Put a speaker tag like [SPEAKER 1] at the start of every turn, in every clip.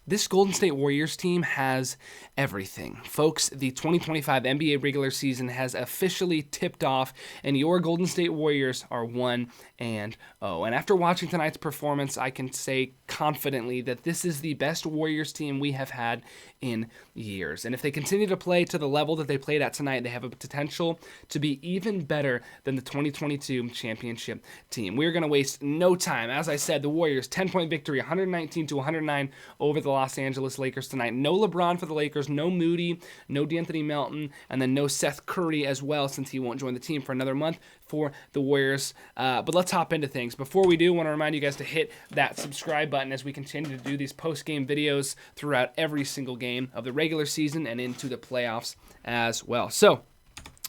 [SPEAKER 1] This Golden State Warriors team has everything. Folks, the 2025 NBA regular season has officially tipped off, and your Golden State Warriors are 1-0. And after watching tonight's performance, I can say confidently that this is the best Warriors team we have had in years. And if they continue to play to the level that they played at tonight, they have a potential to be even better than the 2022 championship team. We're going to waste no time. As I said, the Warriors, 10-point victory, 119-109 over the Los Angeles Lakers tonight. No LeBron for the Lakers, no Moody, no D'Anthony Melton, and then no Seth Curry as well, since he won't join the team for another month for the Warriors. But let's hop into things. Before we do, I want to remind you guys to hit that subscribe button as we continue to do these post-game videos throughout every single game of the regular season and into the playoffs as well. So,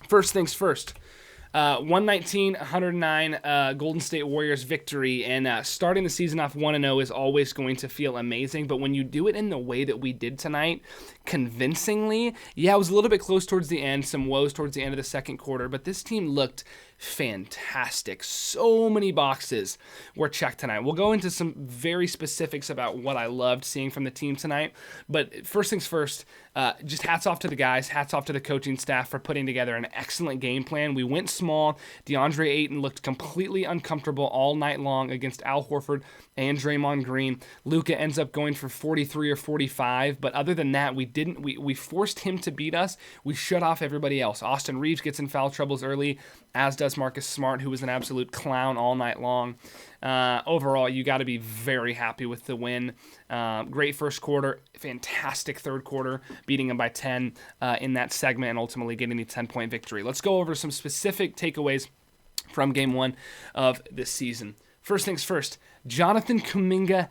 [SPEAKER 1] first things first. 119-109 Golden State Warriors victory, and starting the season off 1-0 is always going to feel amazing, but when you do it in the way that we did tonight, convincingly, yeah, it was a little bit close towards the end, some woes towards the end of the second quarter, but this team looked fantastic. So many boxes were checked tonight. We'll go into some very specifics about what I loved seeing from the team tonight, but first things first, just hats off to the guys, hats off to the coaching staff for putting together an excellent game plan. We went small. DeAndre Ayton looked completely uncomfortable all night long against Al Horford and Draymond Green. Luka ends up going for 43 or 45, but other than that, we forced him to beat us. We shut off everybody else. Austin Reeves gets in foul troubles early, as does Marcus Smart, who was an absolute clown all night long. Overall, you got to be very happy with the win. Great first quarter, fantastic third quarter, beating them by 10 in that segment and ultimately getting the 10-point victory. Let's go over some specific takeaways from game one of this season. First things first, Jonathan Kuminga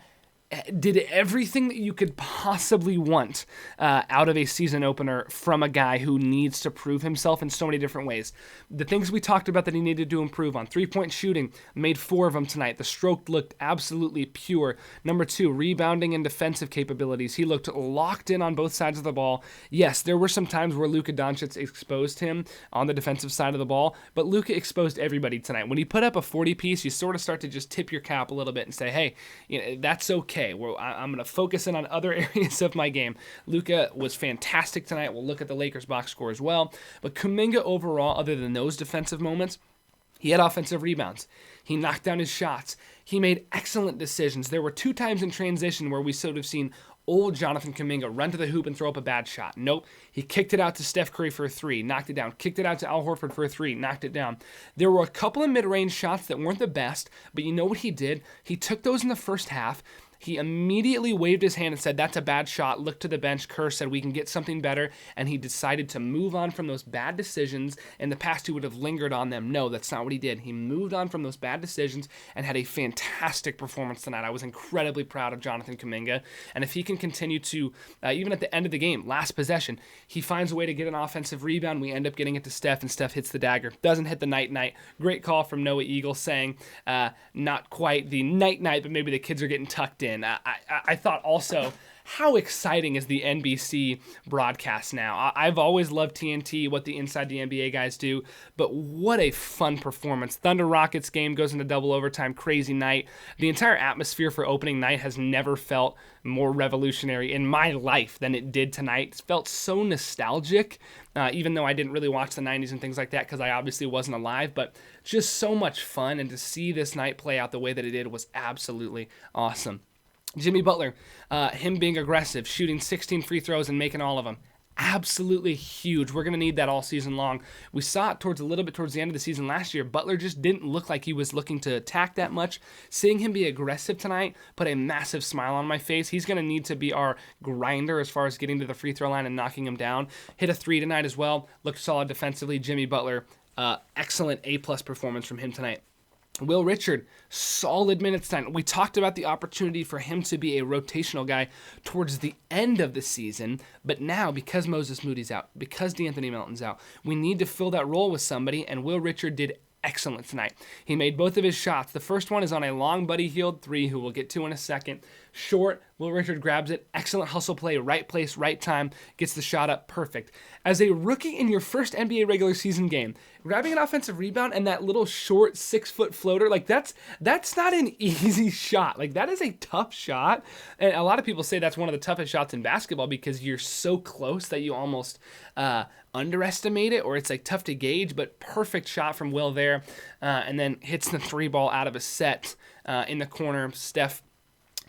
[SPEAKER 1] did everything that you could possibly want out of a season opener from a guy who needs to prove himself in so many different ways. The things we talked about that he needed to improve on: 3-point shooting, made 4 of them tonight. The stroke looked absolutely pure. Number 2, rebounding and defensive capabilities. He looked locked in on both sides of the ball. Yes, there were some times where Luka Doncic exposed him on the defensive side of the ball, but Luka exposed everybody tonight. When he put up a 40-piece, you sort of start to just tip your cap a little bit and say, hey, that's okay. I'm going to focus in on other areas of my game. Luka was fantastic tonight. We'll look at the Lakers box score as well. But Kuminga overall, other than those defensive moments, he had offensive rebounds. He knocked down his shots. He made excellent decisions. There were 2 times in transition where we sort of seen old Jonathan Kuminga run to the hoop and throw up a bad shot. Nope. He kicked it out to Steph Curry for a 3, knocked it down. Kicked it out to Al Horford for a 3, knocked it down. There were a couple of mid-range shots that weren't the best, but you know what he did? He took those in the first half. He immediately waved his hand and said, that's a bad shot. Looked to the bench. Kerr said, we can get something better. And he decided to move on from those bad decisions. In the past, he would have lingered on them. No, that's not what he did. He moved on from those bad decisions and had a fantastic performance tonight. I was incredibly proud of Jonathan Kuminga. And if he can continue to, even at the end of the game, last possession, he finds a way to get an offensive rebound. We end up getting it to Steph, and Steph hits the dagger. Doesn't hit the night-night. Great call from Noah Eagle saying, not quite the night-night, but maybe the kids are getting tucked in. I thought also, how exciting is the NBC broadcast now? I've always loved TNT, what the Inside the NBA guys do, but what a fun performance. Thunder Rockets game goes into double overtime, crazy night. The entire atmosphere for opening night has never felt more revolutionary in my life than it did tonight. It felt so nostalgic, even though I didn't really watch the 90s and things like that because I obviously wasn't alive, but just so much fun, and to see this night play out the way that it did was absolutely awesome. Jimmy Butler, him being aggressive, shooting 16 free throws and making all of them. Absolutely huge. We're going to need that all season long. We saw it a little bit towards the end of the season last year. Butler just didn't look like he was looking to attack that much. Seeing him be aggressive tonight put a massive smile on my face. He's going to need to be our grinder as far as getting to the free throw line and knocking him down. Hit a 3 tonight as well. Looked solid defensively. Jimmy Butler, excellent A-plus performance from him tonight. Will Richard, solid minutes tonight. We talked about the opportunity for him to be a rotational guy towards the end of the season, but now because Moses Moody's out, because D'Anthony Melton's out, we need to fill that role with somebody, and Will Richard did excellent tonight. He made both of his shots. The first one is on a long Buddy Hield 3, who we'll get to in a second. Short, Will Richard grabs it. Excellent hustle play, right place, right time, gets the shot up, perfect. As a rookie in your first NBA regular season game, grabbing an offensive rebound and that little short 6-foot floater, like that's not an easy shot. Like that is a tough shot. And a lot of people say that's one of the toughest shots in basketball because you're so close that you almost underestimate it, or it's like tough to gauge, but perfect shot from Will there. And then hits the 3-ball out of a set in the corner. Steph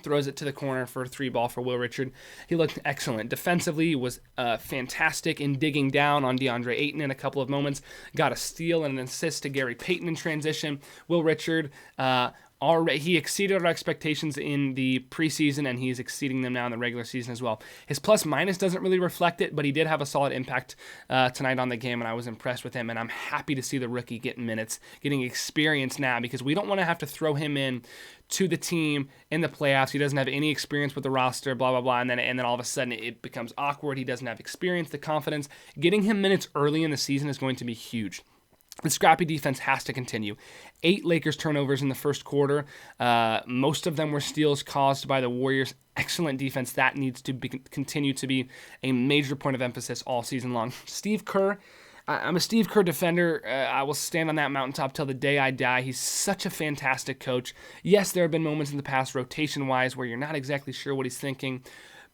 [SPEAKER 1] throws it to the corner for a 3-ball for Will Richard. He looked excellent. Defensively, was fantastic in digging down on DeAndre Ayton in a couple of moments. Got a steal and an assist to Gary Payton in transition. Will Richard, he exceeded our expectations in the preseason, and he's exceeding them now in the regular season as well. His plus-minus doesn't really reflect it, but he did have a solid impact tonight on the game, and I was impressed with him, and I'm happy to see the rookie getting minutes, getting experience now, because we don't want to have to throw him in to the team in the playoffs. He doesn't have any experience with the roster, blah, blah, blah, and then all of a sudden it becomes awkward. He doesn't have experience, the confidence. Getting him minutes early in the season is going to be huge. The scrappy defense has to continue. 8 Lakers turnovers in the first quarter. Most of them were steals caused by the Warriors. Excellent defense. That needs to continue to be a major point of emphasis all season long. Steve Kerr. I'm a Steve Kerr defender. I will stand on that mountaintop till the day I die. He's such a fantastic coach. Yes, there have been moments in the past, rotation-wise, where you're not exactly sure what he's thinking.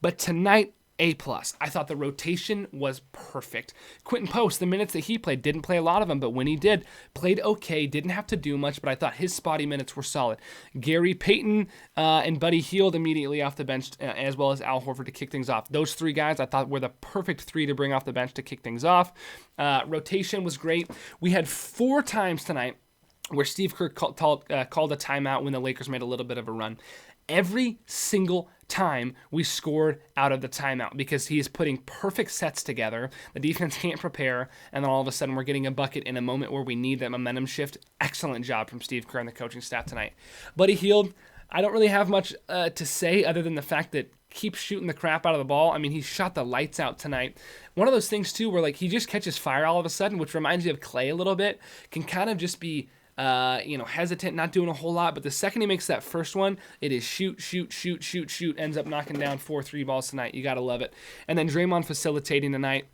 [SPEAKER 1] But tonight, A+. I thought the rotation was perfect. Quinten Post, the minutes that he played, didn't play a lot of them, but when he did, played okay, didn't have to do much, but I thought his spotty minutes were solid. Gary Payton and Buddy Hield immediately off the bench, as well as Al Horford to kick things off. Those 3 guys I thought were the perfect 3 to bring off the bench to kick things off. Rotation was great. We had 4 times tonight where Steve Kerr called a timeout when the Lakers made a little bit of a run. Every single time we scored out of the timeout because he is putting perfect sets together. The defense can't prepare, and then all of a sudden we're getting a bucket in a moment where we need that momentum shift. Excellent job from Steve Kerr and the coaching staff tonight. Buddy Hield, I don't really have much to say other than the fact that keep shooting the crap out of the ball. I mean, he shot the lights out tonight. One of those things, too, where like he just catches fire all of a sudden, which reminds you of Clay a little bit, can kind of just be hesitant, not doing a whole lot, but the second he makes that first one, it is shoot, ends up knocking down 4 3-balls tonight. You got to love it. And then Draymond facilitating tonight.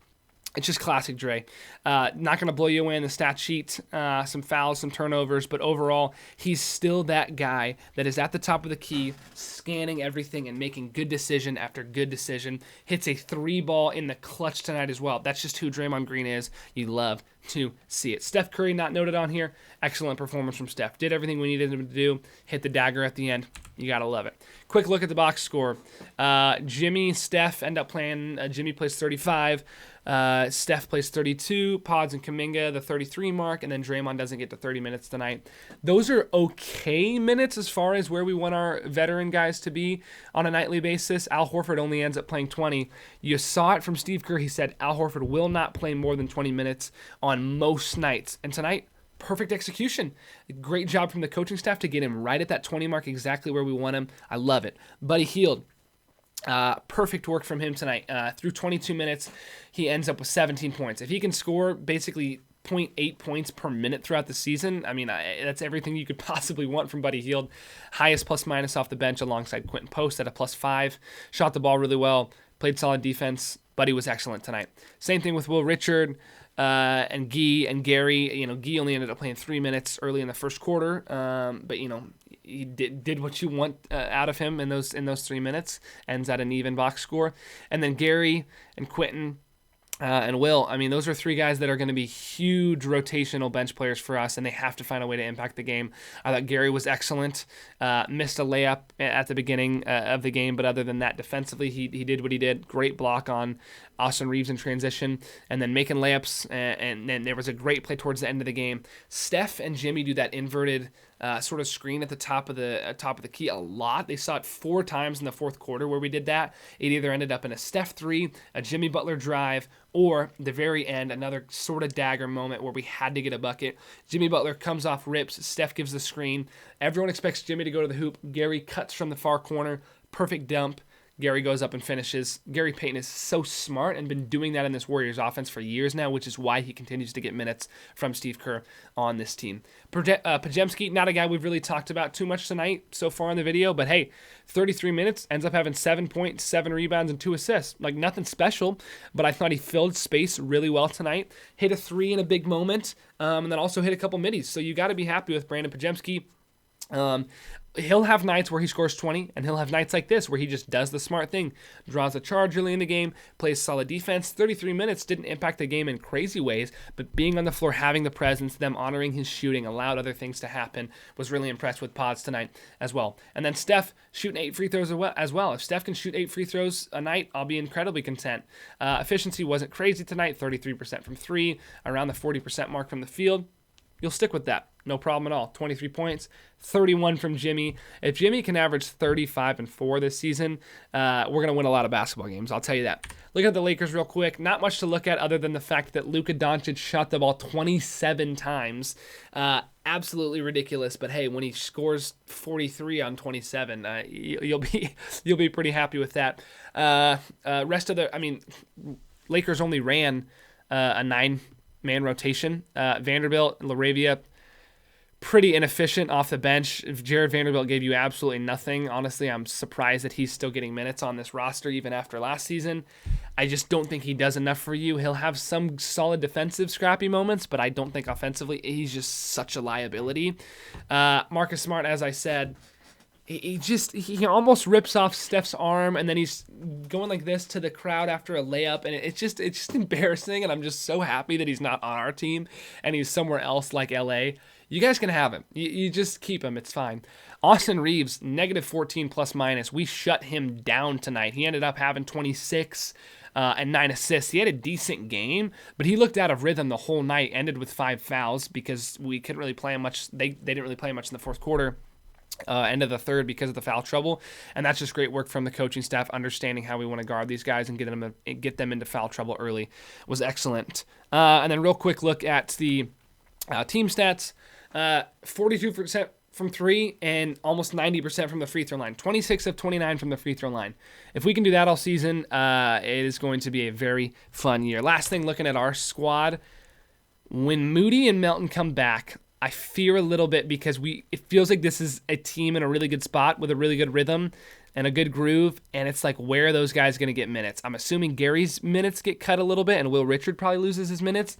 [SPEAKER 1] It's just classic Dre. Not going to blow you away in the stat sheet, some fouls, some turnovers, but overall, he's still that guy that is at the top of the key, scanning everything and making good decision after good decision. Hits a 3-ball in the clutch tonight as well. That's just who Draymond Green is. You love to see it. Steph Curry, not noted on here. Excellent performance from Steph. Did everything we needed him to do. Hit the dagger at the end. You got to love it. Quick look at the box score. Jimmy, Steph end up playing. Jimmy plays 35. Steph plays 32. Pods and Kuminga, the 33 mark. And then Draymond doesn't get to 30 minutes tonight. Those are okay minutes as far as where we want our veteran guys to be on a nightly basis. Al Horford only ends up playing 20. You saw it from Steve Kerr. He said Al Horford will not play more than 20 minutes on most nights. And tonight, perfect execution. Great job from the coaching staff to get him right at that 20 mark, exactly where we want him. I love it. Buddy Hield, perfect work from him tonight. Through 22 minutes, he ends up with 17 points. If he can score basically 0.8 points per minute throughout the season, I mean, that's everything you could possibly want from Buddy Hield. Highest plus-minus off the bench alongside Quinten Post at a +5. Shot the ball really well. Played solid defense. Buddy was excellent tonight. Same thing with Will Richard. And Guy and Gary, Guy only ended up playing 3 minutes early in the first quarter, but he did what you want out of him in those 3 minutes. Ends at an even box score, and then Gary and Quinten and Will. I mean, those are 3 guys that are going to be huge rotational bench players for us, and they have to find a way to impact the game. I thought Gary was excellent. Missed a layup at the beginning of the game, but other than that, defensively, he did what he did. Great block on Austin Reeves in transition, and then making layups, and then there was a great play towards the end of the game. Steph and Jimmy do that inverted sort of screen at the top of the key a lot. They saw it 4 times in the fourth quarter where we did that. It either ended up in a Steph 3, a Jimmy Butler drive, or the very end, another sort of dagger moment where we had to get a bucket. Jimmy Butler comes off rips. Steph gives the screen. Everyone expects Jimmy to go to the hoop. Gary cuts from the far corner. Perfect dump. Gary goes up and finishes. Gary Payton is so smart and been doing that in this Warriors offense for years now, which is why he continues to get minutes from Steve Kerr on this team. Podziemski, not a guy we've really talked about too much tonight so far in the video, but hey, 33 minutes, ends up having 7 points, 7 rebounds, and 2 assists. Like, nothing special, but I thought he filled space really well tonight. Hit a 3 in a big moment, and then also hit a couple middies. So you got to be happy with Brandin Podziemski. He'll have nights where he scores 20, and he'll have nights like this where he just does the smart thing, draws a charge early in the game, plays solid defense. 33 minutes didn't impact the game in crazy ways, but being on the floor, having the presence, them honoring his shooting, allowed other things to happen. Was really impressed with Pods tonight as well. And then Steph shooting 8 free throws as well. If Steph can shoot 8 free throws a night, I'll be incredibly content. Efficiency wasn't crazy tonight, 33% from 3, around the 40% mark from the field. You'll stick with that. No problem at all. 23 points, 31 from Jimmy. If Jimmy can average 35 and 4 this season, we're going to win a lot of basketball games. I'll tell you that. Look at the Lakers real quick. Not much to look at other than the fact that Luka Doncic shot the ball 27 times. Absolutely ridiculous. But hey, when he scores 43 on 27, you'll be pretty happy with that. Lakers only ran a 9-man rotation. Vanderbilt and LaRavia, pretty inefficient off the bench. If Jared Vanderbilt gave you absolutely nothing, honestly, I'm surprised that he's still getting minutes on this roster even after last season. I just don't think he does enough for you. He'll have some solid defensive scrappy moments, but I don't think offensively he's just such a liability. Marcus Smart, as I said, he almost rips off Steph's arm, and then he's going like this to the crowd after a layup, and it's just embarrassing, and I'm just so happy that he's not on our team and he's somewhere else like LA. You guys can have him. You just keep him. It's fine. Austin Reeves, -14 plus minus. We shut him down tonight. He ended up having 26 and 9 assists. He had a decent game, but he looked out of rhythm the whole night. Ended with 5 fouls because we couldn't really play him much. They didn't really play him much in the fourth quarter. End of the third because of the foul trouble, and that's just great work from the coaching staff, understanding how we want to guard these guys and get them into foul trouble early was excellent. And then real quick look at the team stats. 42% from 3 and almost 90% from the free throw line. 26 of 29 from the free throw line. If we can do that all season, it is going to be a very fun year. Last thing, looking at our squad, when Moody and Melton come back, I fear a little bit because it feels like this is a team in a really good spot with a really good rhythm and a good groove, and it's like, where are those guys going to get minutes? I'm assuming Gary's minutes get cut a little bit, and Will Richard probably loses his minutes.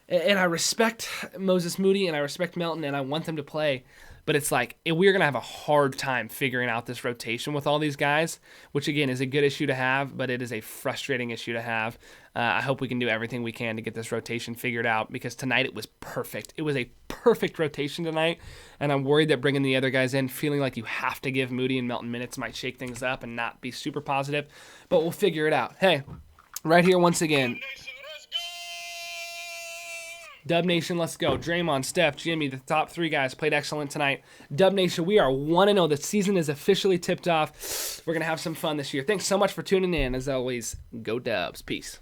[SPEAKER 1] And I respect Moses Moody, and I respect Melton, and I want them to play. But it's like, we're going to have a hard time figuring out this rotation with all these guys, which, again, is a good issue to have, but it is a frustrating issue to have. I hope we can do everything we can to get this rotation figured out, because tonight it was perfect. It was a perfect rotation tonight, and I'm worried that bringing the other guys in, feeling like you have to give Moody and Melton minutes, might shake things up and not be super positive, but we'll figure it out. Hey, right here once again. Dub Nation, let's go. Draymond, Steph, Jimmy, the top 3 guys played excellent tonight. Dub Nation, we are 1-0. The season is officially tipped off. We're going to have some fun this year. Thanks so much for tuning in. As always, go Dubs. Peace.